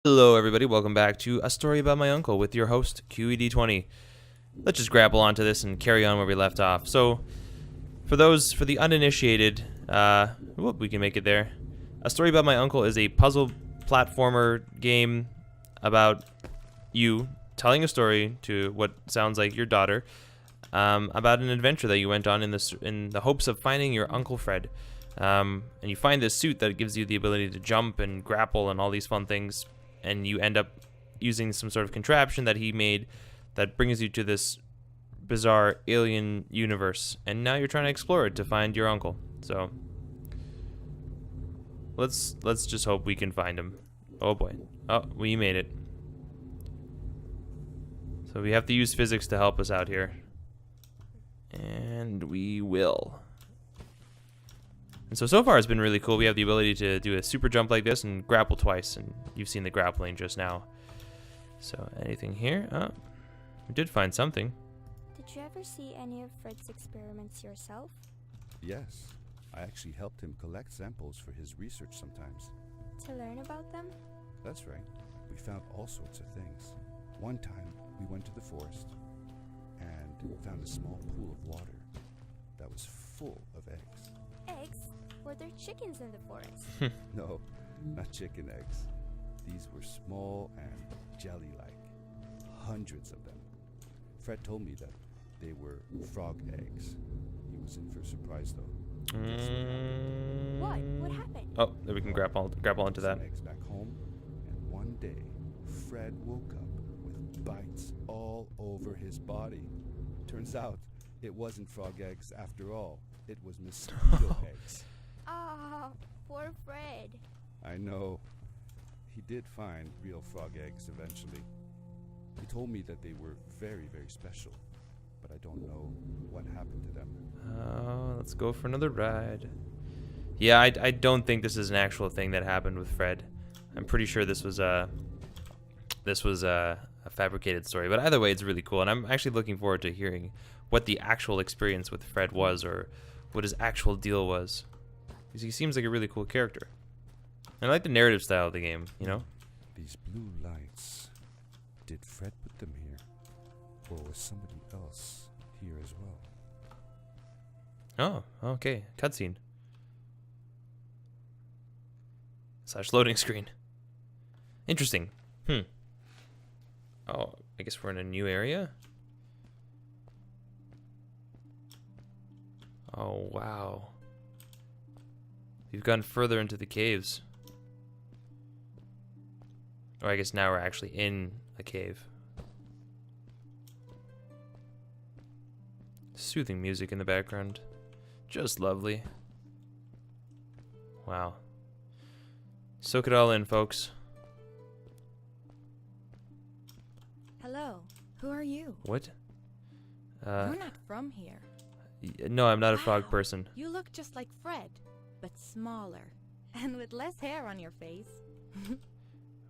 Hello everybody, welcome back to A Story About My Uncle with your host, QED20. Let's just grapple onto this and carry on where we left off. So, for the uninitiated, we can make it there. A Story About My Uncle is a puzzle platformer game about you telling a story to what sounds like your daughter, about an adventure that you went on in the hopes of finding your Uncle Fred. And you find this suit that gives you the ability to jump and grapple and all these fun things. And you end up using some sort of contraption that he made that brings you to this bizarre alien universe. And now you're trying to explore it to find your uncle. So let's just hope we can find him. Oh boy. Oh, we made it. So we have to use physics to help us out here. And we will. And so far it's been really cool. We have the ability to do a super jump like this and grapple twice, and you've seen the grappling just now. So anything here? Oh, we did find something. Did you ever see any of Fred's experiments yourself? Yes, I actually helped him collect samples for his research sometimes. To learn about them? That's right. We found all sorts of things. One time, we went to the forest and found a small pool of water that was full of eggs. Eggs? Were there chickens in the forest? No, not chicken eggs. These were small and jelly-like. Hundreds of them. Fred told me that they were frog eggs. He was in for a surprise, though. What? What happened? Oh, there we can grapple onto that. Some eggs back home, and one day, Fred woke up with bites all over his body. Turns out, it wasn't frog eggs after all. It was mosquito eggs. Ah, poor Fred. I know. He did find real frog eggs eventually. He told me that they were very, very special, but I don't know what happened to them. Let's go for another ride. Yeah, I don't think this is an actual thing that happened with Fred. I'm pretty sure this was a fabricated story. But either way, it's really cool, and I'm actually looking forward to hearing what the actual experience with Fred was, or what his actual deal was. Because he seems like a really cool character. And I like the narrative style of the game, you know? These blue lights. Did Fred put them here? Or was somebody else here as well? Oh, okay. Cutscene. / loading screen. Interesting. Oh, I guess we're in a new area? Oh, wow. We've gone further into the caves. Or I guess now we're actually in a cave. Soothing music in the background. Just lovely. Wow. Soak it all in, folks. Hello, who are you? What? You're not from here. No, I'm not a frog Wow, person. You look just like Fred, but smaller, and with less hair on your face.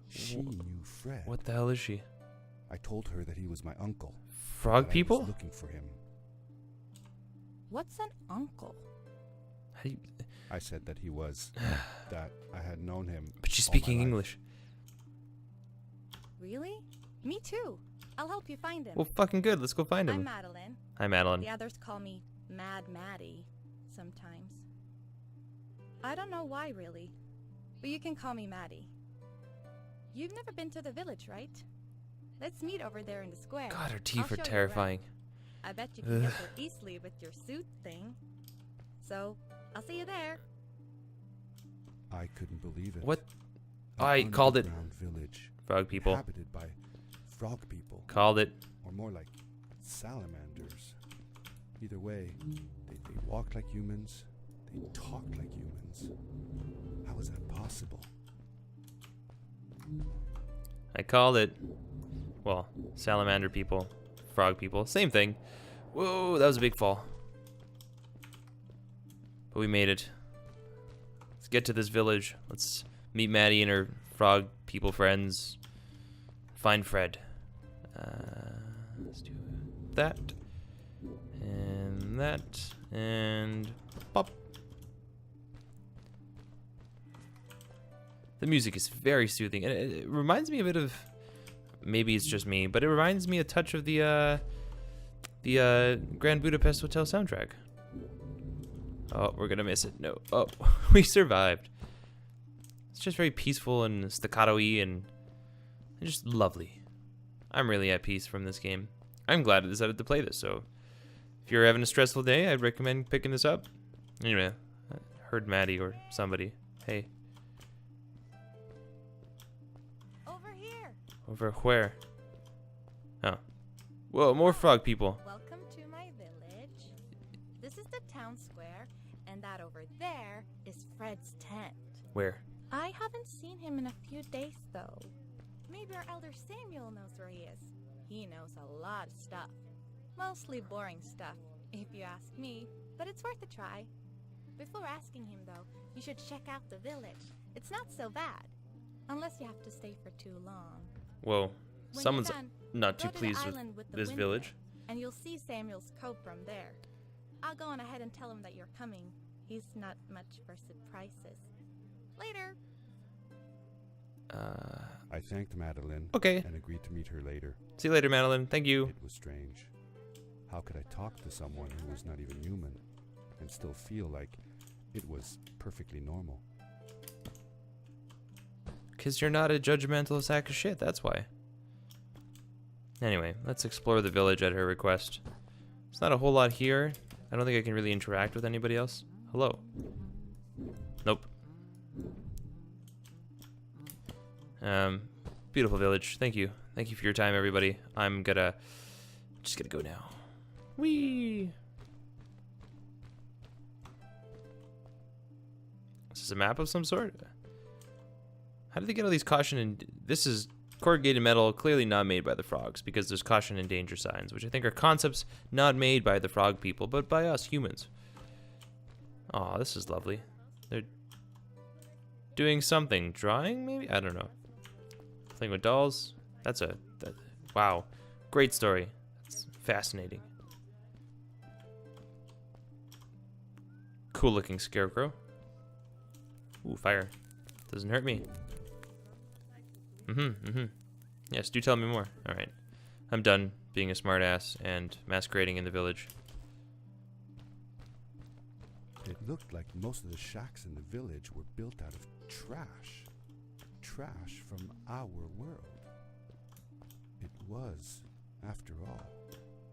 She knew Fred. What the hell is she? I told her that he was my uncle. Frog that I people? was looking for him. What's an uncle? How do you... I said that he was, that I had known him. But she's all my speaking life. English. Really? Me too. I'll help you find him. Well, fucking good. Let's go find I'm him. Madeline. Hi, Madeline. The others call me Mad Maddie sometimes. I don't know why, really. But you can call me Maddie. You've never been to the village, right? Let's meet over there in the square. God, her I'll teeth show are you terrifying. around. I bet you can get there easily with your suit thing. So, I'll see you there. I couldn't believe it. What? An I called it. underground village Frog people. inhabited by frog people. Called it. Or more like salamanders. Either way, they walked like humans. They talked like humans. How is that possible? I called it. Well, salamander people, frog people, same thing. Whoa, that was a big fall. But we made it. Let's get to this village. Let's meet Maddie and her frog people friends. Find Fred. Let's do that. And that. And pop. The music is very soothing, and it reminds me a bit of, maybe it's just me, but it reminds me a touch of the Grand Budapest Hotel soundtrack. Oh, we're gonna miss it. No. Oh, we survived. It's just very peaceful and staccato-y and just lovely. I'm really at peace from this game. I'm glad I decided to play this, so if you're having a stressful day, I'd recommend picking this up. Anyway, I heard Maddie or somebody. Hey. Over here. Over where? Oh. Whoa, more frog people. Welcome to my village. This is the town square, and that over there is Fred's tent. Where? I haven't seen him in a few days, though. Maybe our elder Samuel knows where he is. He knows a lot of stuff. Mostly boring stuff, if you ask me, but it's worth a try. Before asking him, though, you should check out the village. It's not so bad, unless you have to stay for too long. Whoa. When Someone's you're done, not go too to the pleased island with the this windmill, village. and you'll see Samuel's cove from there. I'll go on ahead and tell him that you're coming. He's not much for surprises. Later. I thanked Madeline Okay. and agreed to meet her later. See you later, Madeline. Thank you. It was strange. How could I talk to someone who was not even human and still feel like it was perfectly normal? Because you're not a judgmental sack of shit, that's why. Anyway, let's explore the village at her request. There's not a whole lot here. I don't think I can really interact with anybody else. Hello. Nope. Beautiful village. Thank you. Thank you for your time, everybody. I'm just gonna go now. Whee! Is this a map of some sort? How did they get all these caution and this is corrugated metal, clearly not made by the frogs because there's caution and danger signs, which I think are concepts not made by the frog people, but by us humans. Aw, this is lovely. They're doing something. Drawing, maybe? I don't know. Playing with dolls? Wow. Great story. That's fascinating. Cool looking scarecrow. Ooh, fire. Doesn't hurt me. Yes, do tell me more. Alright. I'm done being a smartass and masquerading in the village. It looked like most of the shacks in the village were built out of trash. Trash from our world. It was, after all,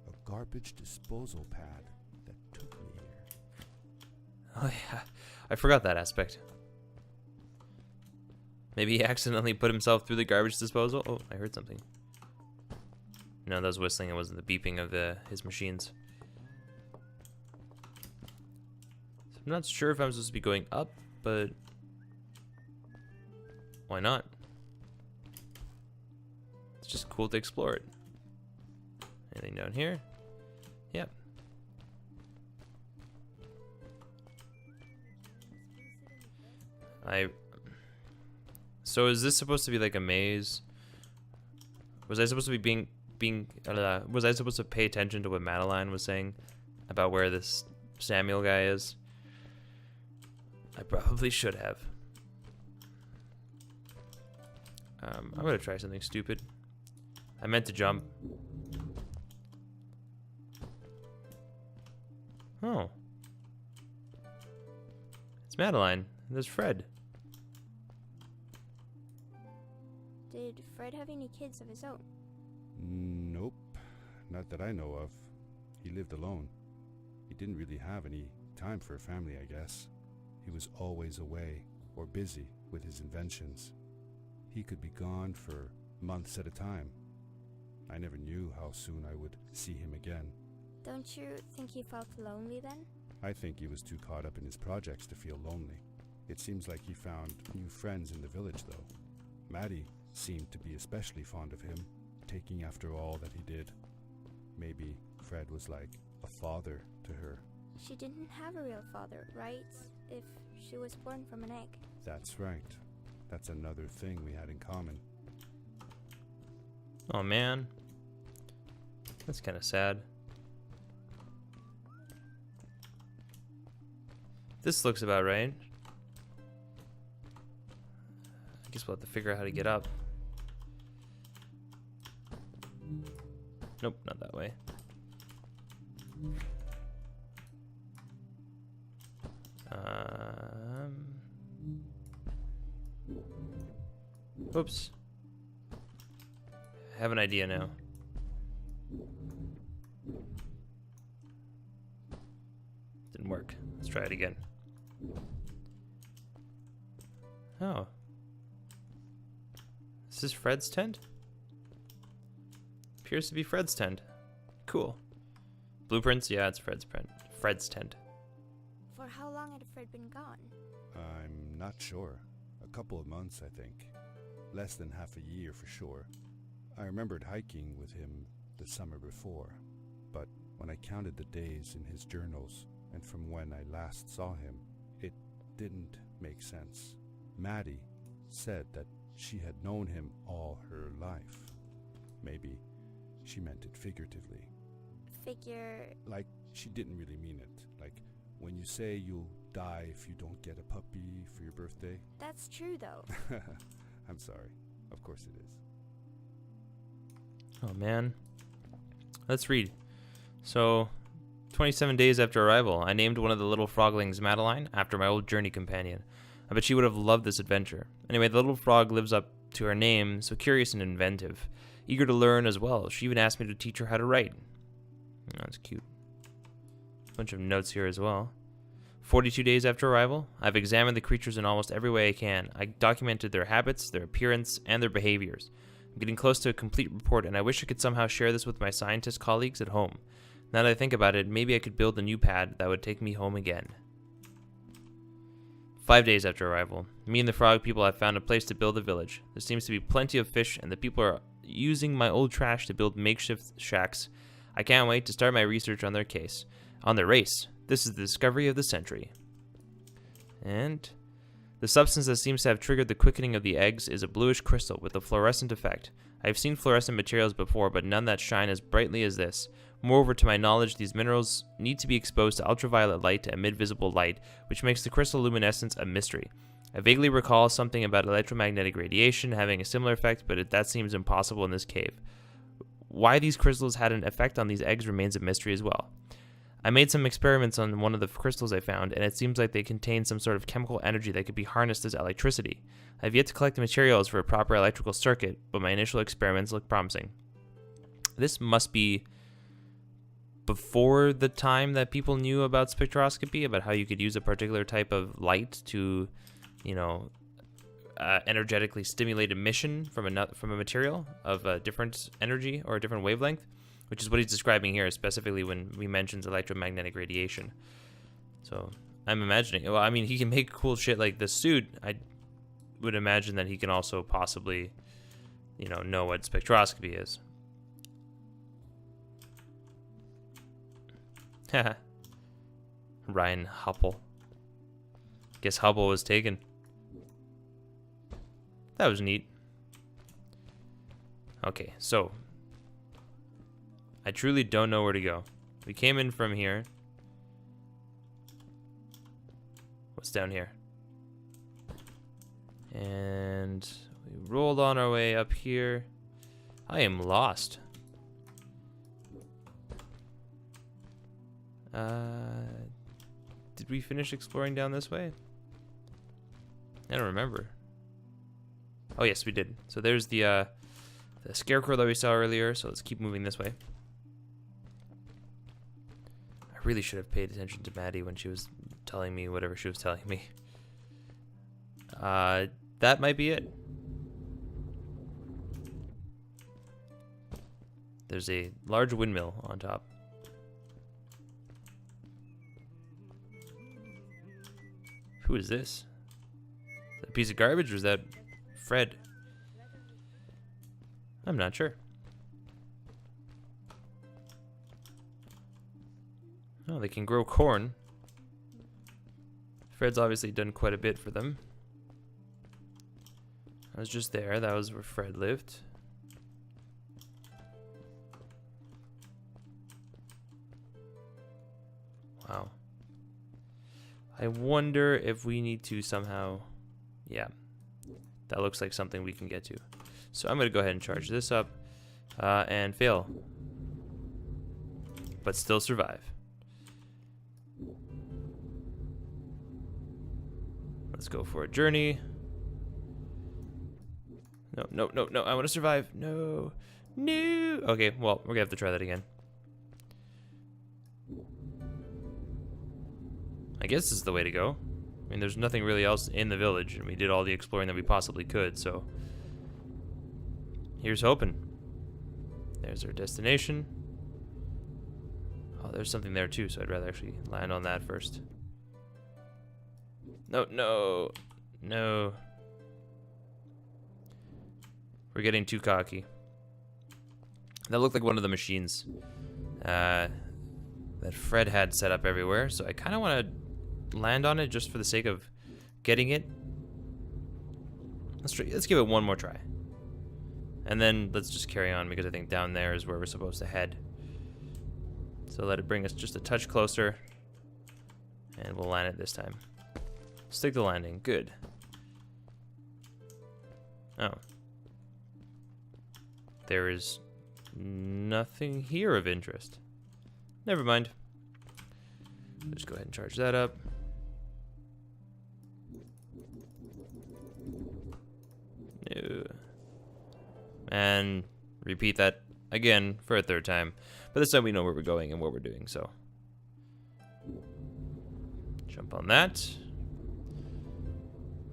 a garbage disposal pad that took me here. Oh yeah, I forgot that aspect. Maybe he accidentally put himself through the garbage disposal. Oh, I heard something. No, that was whistling. It wasn't the beeping of his machines. So I'm not sure if I'm supposed to be going up, but why not? It's just cool to explore it. Anything down here? Yep. So is this supposed to be like a maze? Was I supposed to be was I supposed to pay attention to what Madeline was saying about where this Samuel guy is? I probably should have. I'm gonna try something stupid. I meant to jump. Oh. It's Madeline. There's Fred. Did Fred have any kids of his own? Nope. Not that I know of. He lived alone. He didn't really have any time for a family, I guess. He was always away or busy with his inventions. He could be gone for months at a time. I never knew how soon I would see him again. Don't you think he felt lonely then? I think he was too caught up in his projects to feel lonely. It seems like he found new friends in the village, though. Maddie seemed to be especially fond of him, taking after all that he did. Maybe Fred was like a father to her. She didn't have a real father, right? If she was born from an egg. That's right. That's another thing we had in common. Oh man. That's kind of sad. This looks about right. we'll have to figure out how to get up. Nope, not that way. Whoops. I have an idea now. Didn't work. Let's try it again. Oh. Is this Fred's tent? Appears to be Fred's tent. Cool. Blueprints? Yeah, it's Fred's tent. For how long had Fred been gone? I'm not sure. A couple of months, I think. Less than half a year for sure. I remembered hiking with him the summer before, but when I counted the days in his journals and from when I last saw him, it didn't make sense. Maddie said that she had known him all her life. Maybe she meant it figuratively. Like she didn't really mean it. Like when you say you'll die if you don't get a puppy for your birthday. That's true, though. I'm sorry. Of course it is. Oh man. Let's read. So, 27 days after arrival, I named one of the little froglings Madeline after my old journey companion. I bet she would have loved this adventure. Anyway, the little frog lives up to her name, so curious and inventive. Eager to learn as well. She even asked me to teach her how to write. Oh, that's cute. Bunch of notes here as well. 42 days after arrival, I've examined the creatures in almost every way I can. I documented their habits, their appearance, and their behaviors. I'm getting close to a complete report, and I wish I could somehow share this with my scientist colleagues at home. Now that I think about it, maybe I could build a new pad that would take me home again. 5 days after arrival, me and the frog people have found a place to build a village. There seems to be plenty of fish, and the people are using my old trash to build makeshift shacks. I can't wait to start my research on their case. On their race. This is the discovery of the century. And the substance that seems to have triggered the quickening of the eggs is a bluish crystal with a fluorescent effect. I have seen fluorescent materials before, but none that shine as brightly as this. Moreover, to my knowledge, these minerals need to be exposed to ultraviolet light to emit visible light, which makes the crystal luminescence a mystery. I vaguely recall something about electromagnetic radiation having a similar effect, but that seems impossible in this cave. Why these crystals had an effect on these eggs remains a mystery as well. I made some experiments on one of the crystals I found, and it seems like they contain some sort of chemical energy that could be harnessed as electricity. I have yet to collect the materials for a proper electrical circuit, but my initial experiments look promising. This must be before the time that people knew about spectroscopy, about how you could use a particular type of light to, energetically stimulate emission from a material of a different energy or a different wavelength. Which is what he's describing here, specifically when he mentions electromagnetic radiation. So I'm imagining, well, I mean, he can make cool shit like this suit. I would imagine that he can also possibly, know what spectroscopy is. Haha. Ryan Hubble. Guess Hubble was taken. That was neat. Okay, so I truly don't know where to go. We came in from here. What's down here? And we rolled on our way up here. I am lost. Did we finish exploring down this way? I don't remember. Oh yes, we did. So there's the scarecrow that we saw earlier, so let's keep moving this way. I really should have paid attention to Maddie when she was telling me whatever she was telling me. That might be it. There's a large windmill on top. Who is this? Is that a piece of garbage or is that Fred? I'm not sure. Oh, they can grow corn. Fred's obviously done quite a bit for them. I was just there. That was where Fred lived. Wow. I wonder if we need to somehow, that looks like something we can get to. So I'm going to go ahead and charge this up and fail. But still survive. Let's go for a journey. No, no, no, no. I want to survive. No. No. Okay, well, we're going to have to try that again. I guess this is the way to go. I mean, there's nothing really else in the village, and we did all the exploring that we possibly could, so... Here's hoping. There's our destination. Oh, there's something there too, so I'd rather actually land on that first. No, no, no. We're getting too cocky. That looked like one of the machines that Fred had set up everywhere, so I kind of want to land on it just for the sake of getting it. Let's give it one more try. And then let's just carry on, because I think down there is where we're supposed to head. So let it bring us just a touch closer. And we'll land it this time. Stick the landing. Good. Oh. There is nothing here of interest. Never mind. Just go ahead and charge that up. No. And repeat that again for a third time. But this time we know where we're going and what we're doing, so. Jump on that.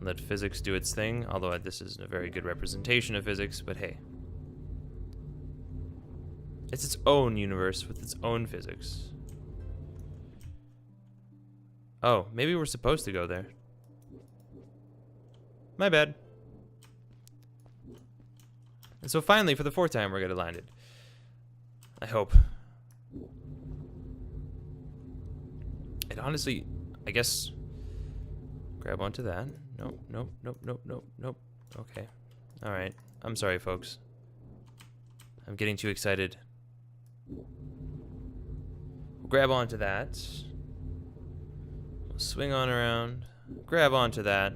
Let physics do its thing, although this isn't a very good representation of physics, but hey. It's its own universe with its own physics. Oh, maybe we're supposed to go there. My bad. And so finally, for the fourth time, we're gonna land it. I hope. And honestly, I guess... Grab onto that. Nope, nope, nope, nope, nope, nope. Okay. Alright. I'm sorry, folks. I'm getting too excited. We'll grab onto that. We'll swing on around. Grab onto that.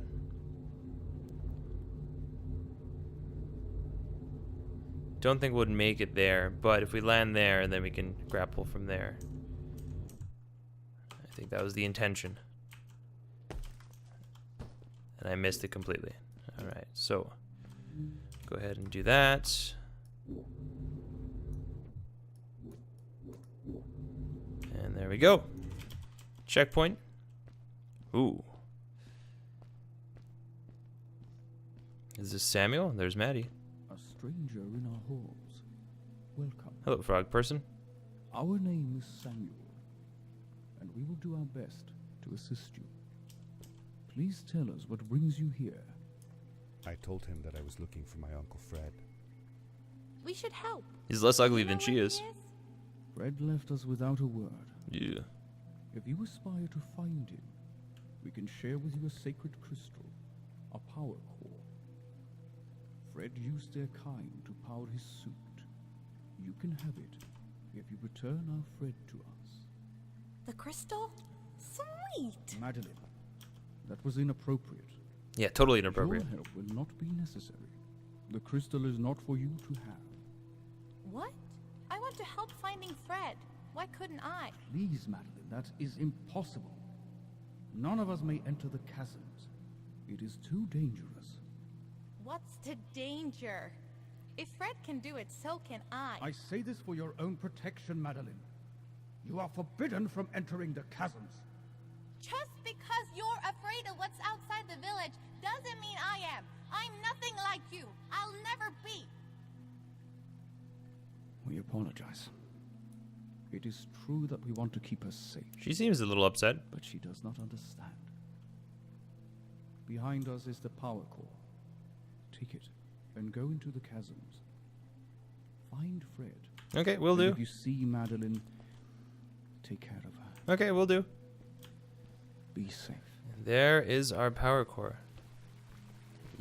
Don't think we'll make it there, but if we land there, then we can grapple from there. I think that was the intention. And I missed it completely. Alright, so go ahead and do that. And there we go. Checkpoint. Ooh. Is this Samuel? There's Maddie. A stranger in our halls. Welcome. Hello, frog person. Our name is Samuel, and we will do our best to assist you. Please tell us what brings you here. I told him that I was looking for my Uncle Fred. We should help. He's less ugly You know than she where is. he Fred left us without a word. Yeah. If you aspire to find him, we can share with you a sacred crystal, a power core. Fred used their kind to power his suit. You can have it if you return our Fred to us. The crystal? Sweet! Madeline, that was inappropriate. Yeah, totally inappropriate. Your help will not be necessary. The crystal is not for you to have. What? I want to help finding Fred. Why couldn't I? Please, Madeline, that is impossible. None of us may enter the chasms. It is too dangerous. What's the danger? If Fred can do it, so can I. I say this for your own protection, Madeline. You are forbidden from entering the chasms. Just because you're afraid of what's outside the village doesn't mean I am. I'm nothing like you. I'll never be. We apologize. It is true that we want to keep her safe, She seems a little upset. but she does not understand. Behind us is the power core. Take it and go into the chasms. Find Fred. Okay, we'll And do. if you see Madeline, take care of her. Okay, we'll do. Be safe. There is our power core.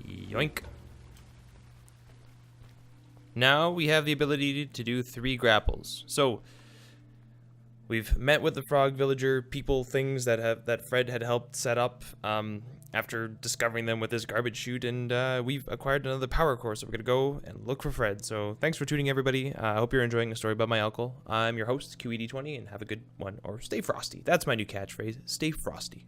Yoink. Now we have the ability to do 3 grapples. So we've met with the frog villager people things that Fred had helped set up. after discovering them with this garbage chute, and we've acquired another power core, so we're going to go and look for Fred. So thanks for tuning, everybody. I hope you're enjoying A Story About My Uncle. I'm your host, QED20, and have a good one, or stay frosty. That's my new catchphrase, stay frosty.